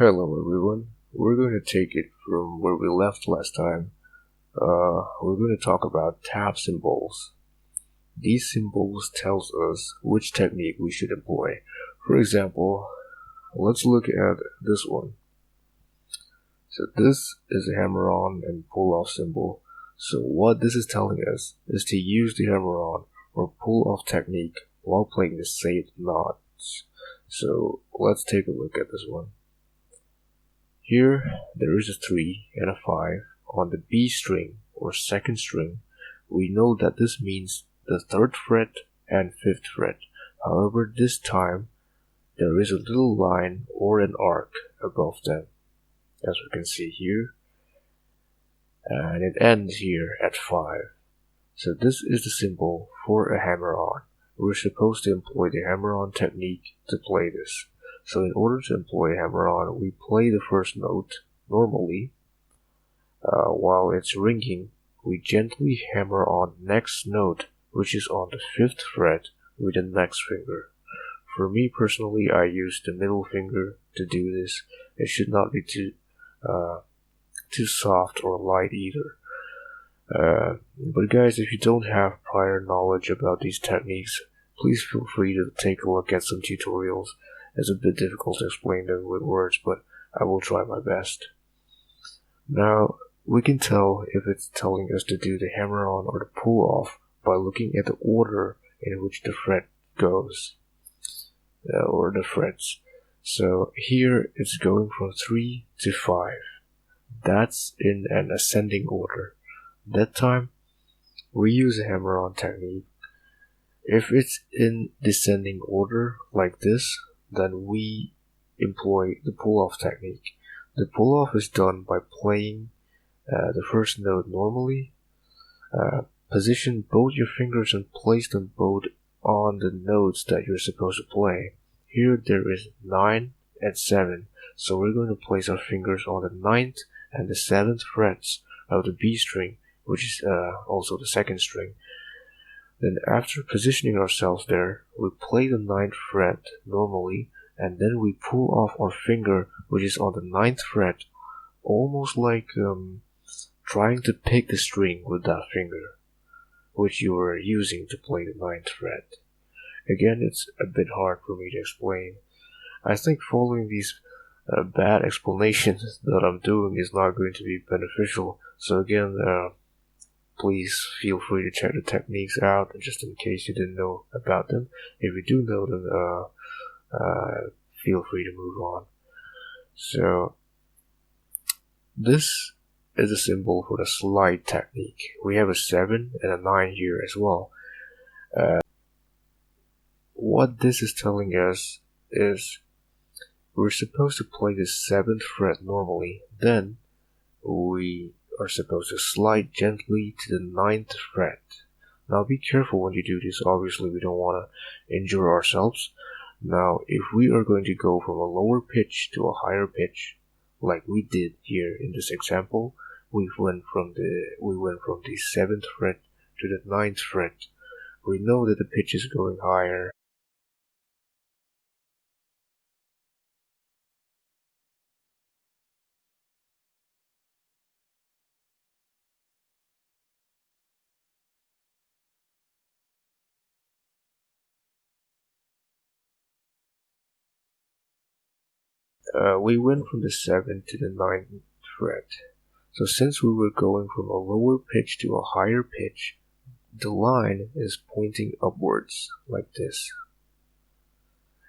Hello everyone, we're going to take it from where we left last time. We're going to talk about tab symbols. These symbols tells us which technique we should employ. For example, let's look at this one. So this is a hammer-on and pull-off symbol. So what this is telling us is to use the hammer-on or pull-off technique while playing the same notes. So let's take a look at this one. Here, there is a 3 and a 5 on the B string or second string. We know that this means the 3rd fret and 5th fret. However, this time, there is a little line or an arc above them, as we can see here. And it ends here at 5. So this is the symbol for a hammer-on. We're supposed to employ the hammer-on technique to play this. So in order to employ hammer-on, we play the first note normally. While it's ringing, we gently hammer on next note, which is on the 5th fret with the next finger. For me personally, I use the middle finger to do this. It should not be too soft or light either. But guys, if you don't have prior knowledge about these techniques, please feel free to take a look at some tutorials. It's a bit difficult to explain them with words, but I will try my best. Now, we can tell if it's telling us to do the hammer-on or the pull-off by looking at the order in which the fret goes, or the frets. So here it's going from 3 to 5. That's in an ascending order. That time, we use a hammer-on technique. If it's in descending order like this, then we employ the pull-off technique. The pull-off is done by playing the first note normally. Position both your fingers and place them both on the notes that you're supposed to play. Here there is 9 and 7, so we're going to place our fingers on the 9th and the 7th frets of the B string, which is also the second string. Then after positioning ourselves there, we play the 9th fret normally, and then we pull off our finger, which is on the 9th fret, almost like trying to pick the string with that finger, which you were using to play the 9th fret. Again, it's a bit hard for me to explain. I think following these bad explanations that I'm doing is not going to be beneficial, so again, please feel free to check the techniques out just in case you didn't know about them. If you do know them, feel free to move on. So this is a symbol for the slide technique. We have a 7 and a 9 here as well. What this is telling us is we're supposed to play the 7th fret normally, then we are supposed to slide gently to the 9th fret. Now be careful when you do this. Obviously we don't want to injure ourselves. Now if we are going to go from a lower pitch to a higher pitch, like we did here in this example, we went from the 7th fret to the 9th fret. We know that the pitch is going higher. We went from the 7th to the 9th fret. So since we were going from a lower pitch to a higher pitch, the line is pointing upwards like this.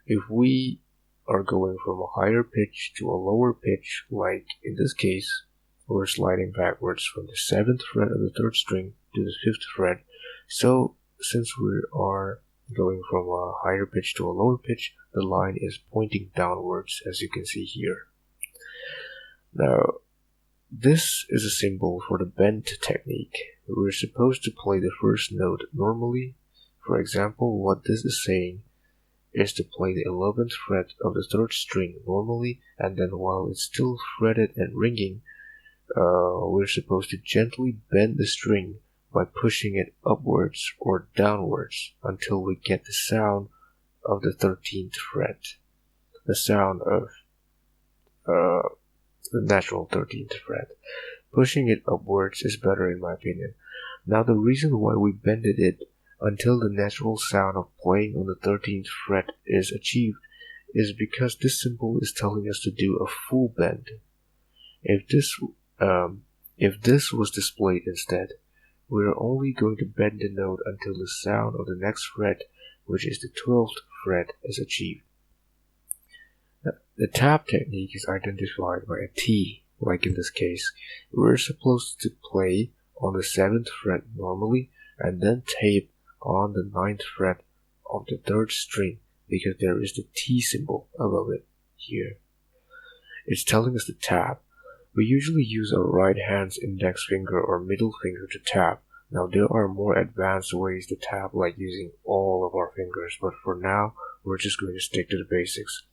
If we are going from a higher pitch to a lower pitch, like in this case, we're sliding backwards from the 7th fret of the 3rd string to the 5th fret. So since we are going from a higher pitch to a lower pitch, the line is pointing downwards, as you can see here. Now, this is a symbol for the bend technique. We're supposed to play the first note normally. For example, what this is saying is to play the 11th fret of the 3rd string normally, and then while it's still fretted and ringing, we're supposed to gently bend the string by pushing it upwards or downwards until we get the sound of the 13th fret, the sound of the natural 13th fret. Pushing it upwards is better in my opinion. Now the reason why we bended it until the natural sound of playing on the 13th fret is achieved is because this symbol is telling us to do a full bend. If this was displayed instead, we are only going to bend the note until the sound of the next fret, which is the 12th fret, is achieved. The tap technique is identified by a T, like in this case. We're supposed to play on the 7th fret normally and then tape on the 9th fret of the 3rd string because there is the T symbol above it here. It's telling us to tap. We usually use our right hand's index finger or middle finger to tap. Now there are more advanced ways to tap like using all of our fingers, but for now we're just going to stick to the basics.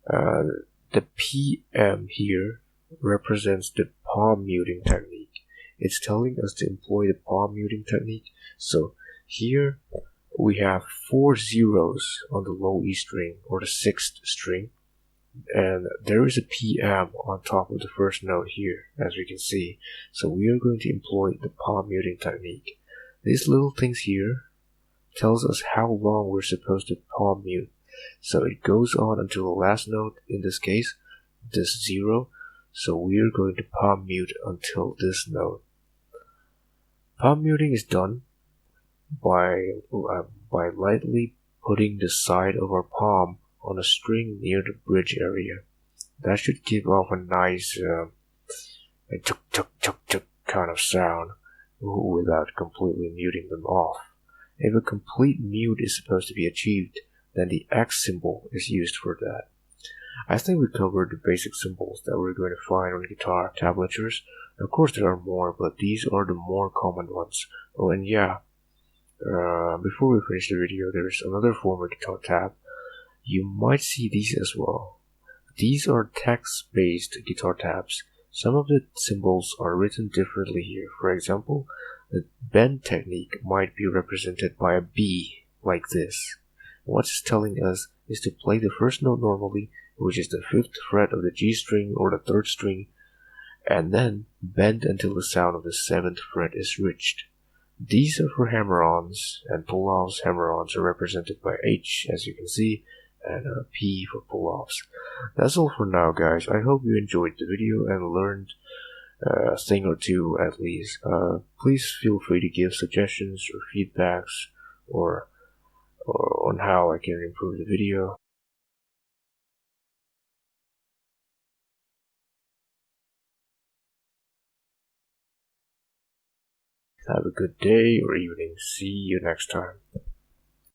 The PM here represents the palm muting technique. It's telling us to employ the palm muting technique. So here we have 4 zeros on the low E string or the 6th string, and there is a PM on top of the first note here, as we can see. So we are going to employ the palm muting technique. These little things here tells us how long we're supposed to palm mute. So it goes on until the last note, in this case, this 0. So we are going to palm mute until this note. Palm muting is done by lightly putting the side of our palm on a string near the bridge area. That should give off a nice tuk tuk tuk tuk kind of sound without completely muting them off. If a complete mute is supposed to be achieved, then the X symbol is used for that. I think we covered the basic symbols that we're going to find on guitar tablatures. Of course there are more, but these are the more common ones. Oh, and yeah, before we finish the video, there's another form of guitar tab. You might see these as well. These are text-based guitar tabs. Some of the symbols are written differently here. For example, the bend technique might be represented by a B, like this. What it's telling us is to play the first note normally, which is the 5th fret of the G string or the 3rd string, and then bend until the sound of the 7th fret is reached. These are for hammer-ons, and pull-offs. Hammer-ons are represented by H, as you can see, and P for pull-offs. That's all for now, guys. I hope you enjoyed the video and learned a thing or two at least. Please feel free to give suggestions or feedbacks or on how I can improve the video. Have a good day or evening. See you next time.